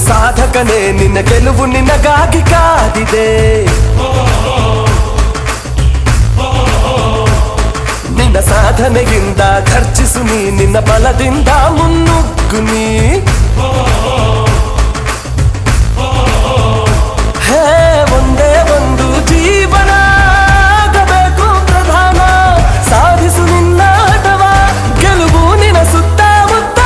ಸಾಧಕನೇ ನಿನ್ನ ಗೆಲುವು ನಿನಗಾಗಿ ಕಾದಿದೆ. ನಿನ್ನ ಸಾಧನೆಯಿಂದ ಖರ್ಚಿಸು ನೀ, ನಿನ್ನ ಬಲದಿಂದ ಮುನ್ನುಗ್ಗು ನೀ. ಹೇ ಒಂದೇ ಒಂದು ಜೀವನ ಆಗಬೇಕು ಪ್ರಧಾನ, ಸಾಧಿಸು ನಿನ್ನ ಆಟವ, ಗೆಲುವು ನಿನ್ನ ಸುತ್ತಮುತ್ತ.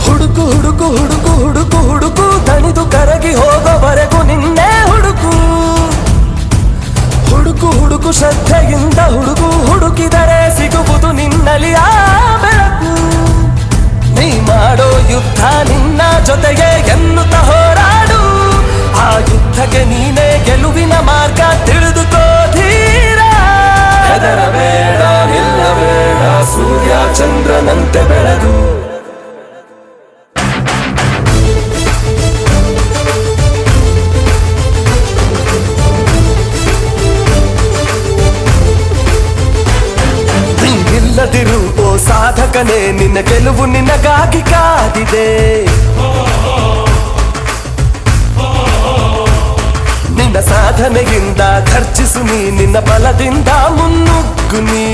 ಹುಡುಕು ಹುಡುಕು ಹುಡುಕು ಹುಡುಕು ಹುಡುಕು, ತಣಿದು ಕರಗಿ ಹೋಗೋವರೆಗೂ ನಿನ್ನೆ ಹುಡುಕು. ಹುಡುಕು ಹುಡುಕು ಶ್ರದ್ಧೆಯಿಂದ ಹುಡುಕು, ಹುಡುಕಿದರೆ ಸಿಗುವುದು ನಿನ್ನಲ್ಲಿ ಆ ಬೆಳಕು. ನೀ ಮಾಡೋ ಯುದ್ಧ ನಿನ್ನ ಜೊತೆಗೆ ಎನ್ನುತ್ತ ಹೋರಾಡು, ಆ ಯುದ್ಧಕ್ಕೆ ನೀನೇ ಗೆಲುವಿನ ಮಾರ್ಗ ತಿಳಿದುಕೋ ಧೀರ. ಹೆದರಬೇಡ ನಿಲ್ಲಬೇಡ, ಸೂರ್ಯ ಚಂದ್ರನಂತೆ ಬೆಳಗು. ನಿಲ್ಲದಿರು ಓ ಸಾಧಕನೇ, ನಿನ್ನ ಗೆಲುವು ನಿನಗಾಗಿ ಕಾದಿದೆ. ನಿನ್ನ ಸಾಧನೆಯಿಂದ ಖರ್ಚಿಸು ನೀ, ನಿನ್ನ ಬಲದಿಂದ ಮುನ್ನುಗ್ಗು ನೀ.